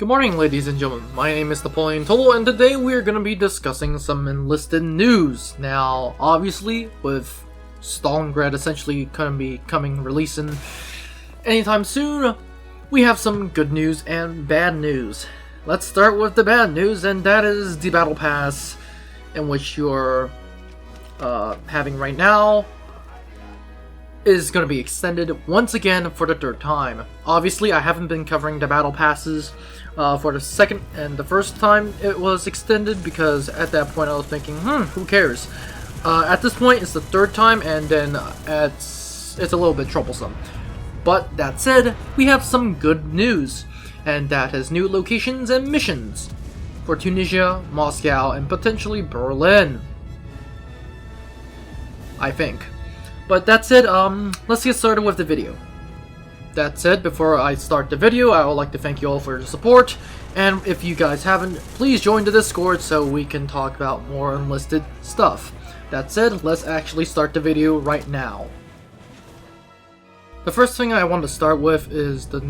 Good morning, ladies and gentlemen. My name is Napoleon, and today we're going to be discussing some Enlisted news. Now, obviously, with Stalingrad essentially going to be releasing anytime soon, we have some good news and bad news. Let's start with the bad news, and that is the Battle Pass, in which you're having right now, is going to be extended once again for the third time. Obviously, I haven't been covering the Battle Passes for the second and the first time it was extended, because at that point I was thinking, who cares? At this point, it's the third time, and then it's a little bit troublesome. But that said, we have some good news, and that is new locations and missions for Tunisia, Moscow, and potentially Berlin, I think. But that said, let's get started with the video. That said, before I start the video, I would like to thank you all for your support, and if you guys haven't, please join the Discord so we can talk about more Enlisted stuff. That said, let's actually start the video right now. The first thing I want to start with is the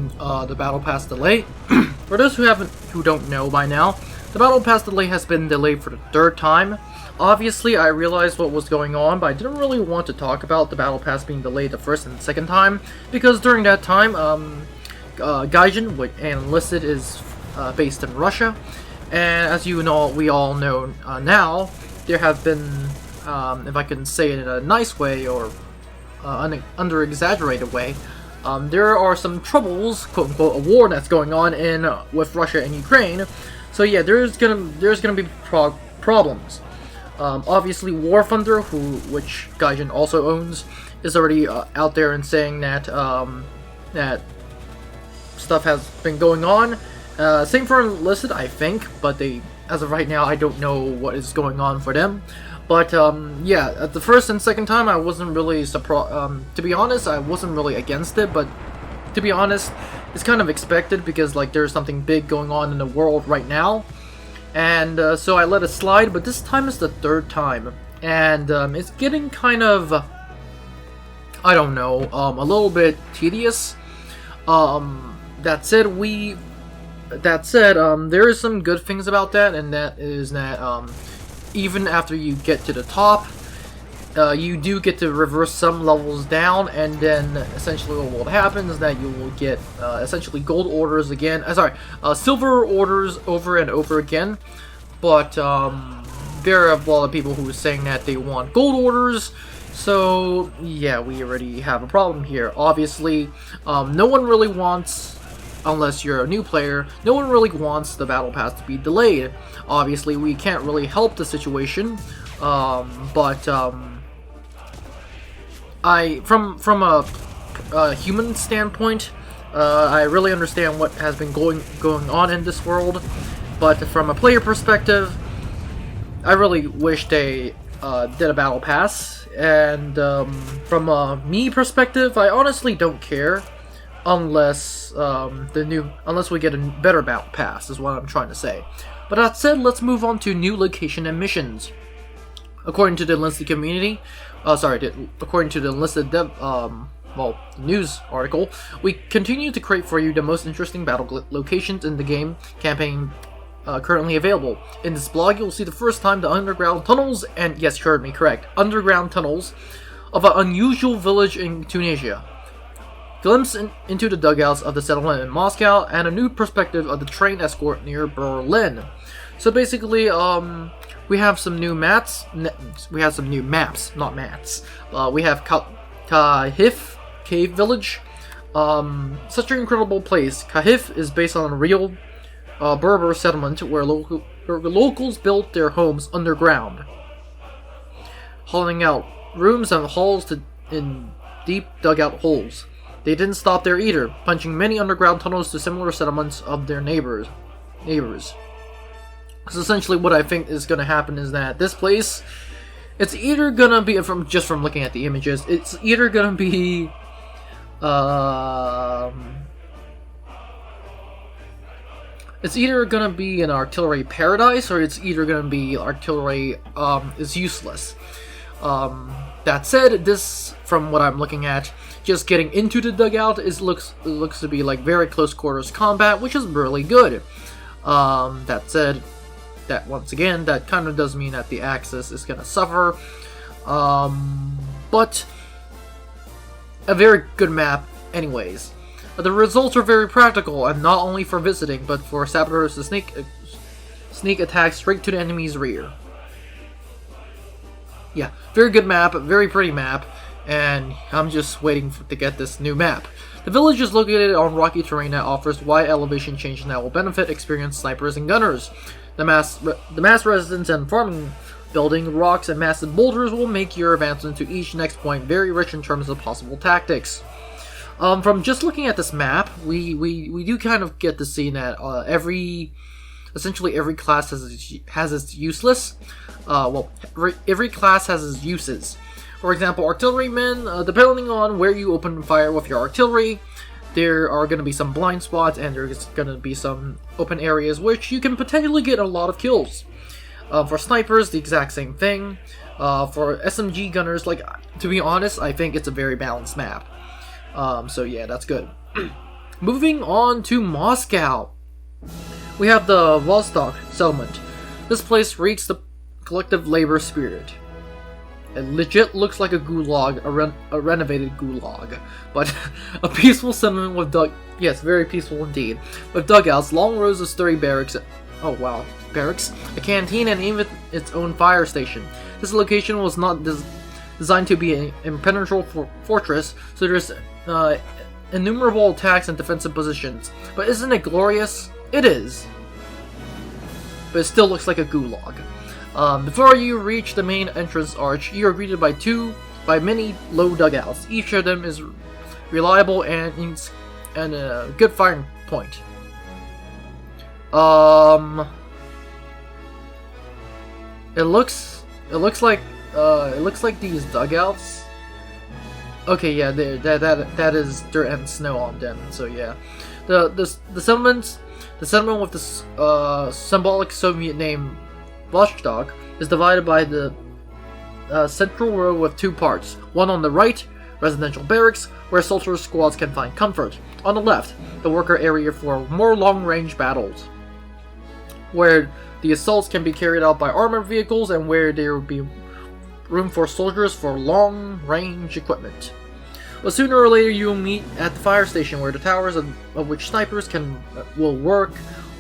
Battle Pass delay. For those who don't know by now, the Battle Pass delay has been delayed for the third time. Obviously, I realized what was going on, but I didn't really want to talk about the Battle Pass being delayed the first and second time, because during that time, Gaijin and Enlisted is based in Russia, and as you know, we all know now, there have been, if I can say it in a nice way or under-exaggerated way, there are some troubles, quote-unquote, a war that's going on with Russia and Ukraine. So yeah, there's gonna be problems. Obviously, War Thunder, which Gaijin also owns, is already out there and saying that that stuff has been going on. Same for Enlisted, I think, but as of right now, I don't know what is going on for them. But yeah, at the first and second time, I wasn't really surprised. To be honest, I wasn't really against it, but to be honest, it's kind of expected, because like there's something big going on in the world right now. And so I let it slide, but this time is the third time, and it's getting kind of, I don't know, a little bit tedious. That said, there is some good things about that, and that is that even after you get to the top, you do get to reverse some levels down, and then essentially what will happen is that you will get essentially gold orders again. Silver orders over and over again. But there are a lot of people who are saying that they want gold orders. So yeah, we already have a problem here. Obviously, no one really wants, unless you're a new player, no one really wants the Battle Pass to be delayed. Obviously, we can't really help the situation. From a human standpoint, I really understand what has been going on in this world, but from a player perspective, I really wish they did a Battle Pass. And from a me perspective, I honestly don't care unless we get a better Battle Pass, is what I'm trying to say. But that said, let's move on to new location and missions. According to the Enlisted community, according to the Enlisted news article, we continue to create for you the most interesting battle locations in the game campaign currently available. In this blog, you'll see the first time the underground tunnels, and yes, you heard me correct, underground tunnels of an unusual village in Tunisia. Glimpse into the dugouts of the settlement in Moscow, and a new perspective of the train escort near Berlin. So basically, we have some new maps. We have some new maps, not mats. We have Kahif Cave Village. Such an incredible place. Kahif is based on a real Berber settlement where locals built their homes underground, hollowing out rooms and halls in deep dugout holes. They didn't stop there either, punching many underground tunnels to similar settlements of their neighbors. Because essentially what I think is going to happen is that this place, it's either going to be, from looking at the images, it's either going to be an artillery paradise, or it's either going to be artillery is useless. That said, this, from what I'm looking at, just getting into the dugout looks to be like very close quarters combat, which is really good. That said, that once again, that kind of does mean that the Axis is gonna suffer. But a very good map, anyways. The results are very practical, and not only for visiting, but for saboteurs to sneak attacks straight to the enemy's rear. Yeah, very good map, very pretty map, and I'm just waiting to get this new map. The village is located on rocky terrain that offers wide elevation changes that will benefit experienced snipers and gunners. The mass residence and farming building, rocks, and massive boulders will make your advancement to each next point very rich in terms of possible tactics. From just looking at this map, we do kind of get to see that essentially every class has its useless. Every class has its uses. For example, artillerymen, depending on where you open fire with your artillery, there are going to be some blind spots and there's going to be some open areas which you can potentially get a lot of kills. For snipers, the exact same thing. For SMG gunners, like, to be honest, I think it's a very balanced map. So yeah, that's good. Moving on to Moscow. We have the Vostok settlement. This place reeks the collective labor spirit. It legit looks like a gulag, a renovated gulag, but a peaceful settlement with yes, very peaceful indeed, with dugouts, long rows of sturdy barracks. Oh wow, barracks, a canteen, and even its own fire station. This location was not designed to be an impenetrable fortress, so there's innumerable attacks and defensive positions. But isn't it glorious? It is. But it still looks like a gulag. Before you reach the main entrance arch, you are greeted by many low dugouts. Each of them is reliable and a good firing point. It looks like these dugouts. Okay, yeah, that is dirt and snow on them. So yeah, the settlement with this symbolic Soviet name Vostok is divided by the central row with two parts. One on the right, residential barracks, where soldier squads can find comfort. On the left, the worker area for more long-range battles, where the assaults can be carried out by armored vehicles and where there will be room for soldiers for long-range equipment. But sooner or later you will meet at the fire station, where the towers of which snipers will work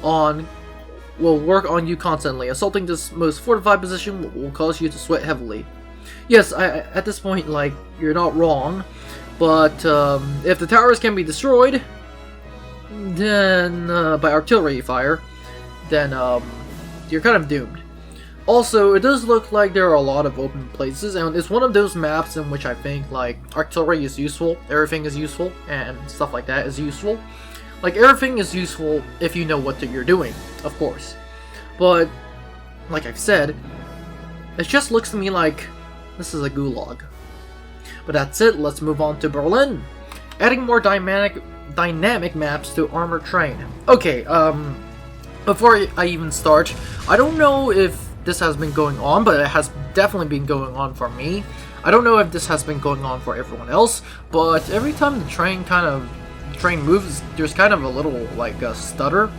on you constantly. Assaulting this most fortified position will cause you to sweat heavily. Yes, at this point, like, you're not wrong, but if the towers can be destroyed, then by artillery fire, then you're kind of doomed. Also, it does look like there are a lot of open places, and it's one of those maps in which I think, like, artillery is useful, everything is useful, and stuff like that is useful. Like, everything is useful if you know what you're doing, of course. But, like I've said, it just looks to me like this is a gulag. But that's it, let's move on to Berlin. Adding more dynamic maps to armored train. Okay, before I even start, I don't know if this has been going on, but it has definitely been going on for me. I don't know if this has been going on for everyone else, but every time the train moves, there's kind of a little, like, a stutter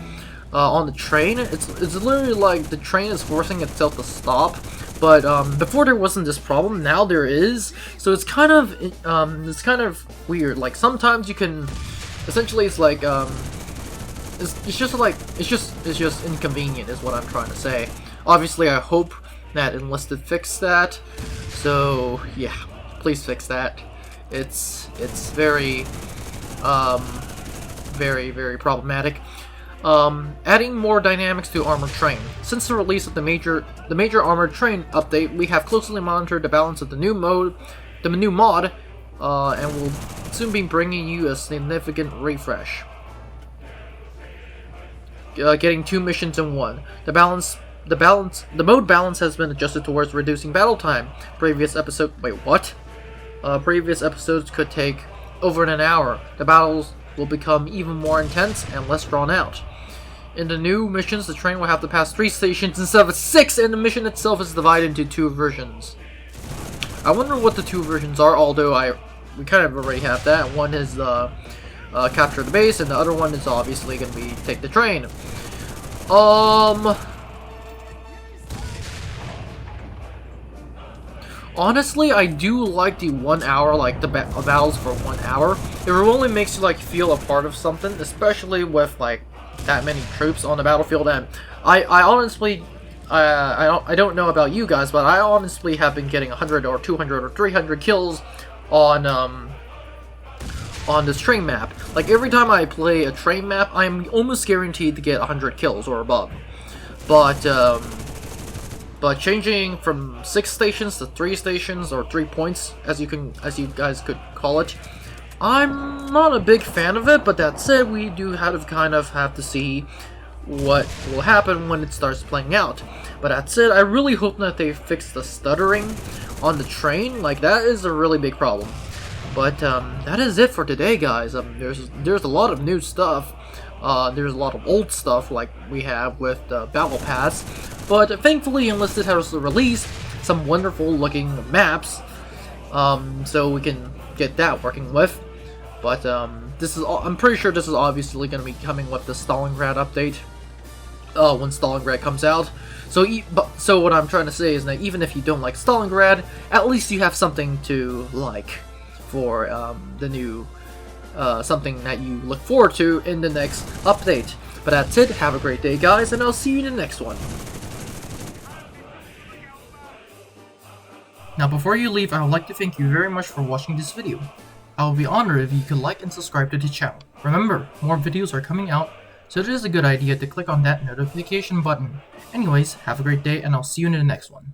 on the train. It's literally like the train is forcing itself to stop. But before there wasn't this problem, now there is. So it's kind of weird. Like, sometimes you can, essentially, it's like it's just inconvenient is what I'm trying to say. Obviously, I hope that Enlisted fixed that. So yeah, please fix that. It's very very problematic. Adding more dynamics to armored train. Since the release of the major armored train update, we have closely monitored the balance of the new mod, and will soon be bringing you a significant refresh. Getting 2 missions in one. The mode balance has been adjusted towards reducing battle time. Previous episodes could take over an hour. The battles will become even more intense and less drawn out. In the new missions, the train will have to pass 3 stations instead of 6, and the mission itself is divided into 2 versions. I wonder what the two versions are, although we kind of already have that. One is capture the base, and the other one is obviously going to be take the train. Honestly, I do like the 1 hour, like the battles for 1 hour. It really makes you like feel a part of something, especially with like that many troops on the battlefield. And I honestly, I don't know about you guys, but I honestly have been getting 100 or 200 or 300 kills on this train map. Like every time I play a train map, I'm almost guaranteed to get 100 kills or above. But changing from 6 stations to 3 stations, or 3 points, as you guys could call it, I'm not a big fan of it. But that said, we do kind of have to see what will happen when it starts playing out. But that said, I really hope that they fix the stuttering on the train. Like, that is a really big problem. But that is it for today, guys. There's a lot of new stuff. There's a lot of old stuff like we have with Battlepass. But thankfully, Enlisted has released some wonderful looking maps, so we can get that working with. But I'm pretty sure this is obviously going to be coming with the Stalingrad update when Stalingrad comes out. So what I'm trying to say is that even if you don't like Stalingrad, at least you have something to like for the new something that you look forward to in the next update. But that's it. Have a great day, guys, and I'll see you in the next one. Now, before you leave, I would like to thank you very much for watching this video. I will be honored if you could like and subscribe to the channel. Remember, more videos are coming out, so it is a good idea to click on that notification button. Anyways, have a great day, and I'll see you in the next one.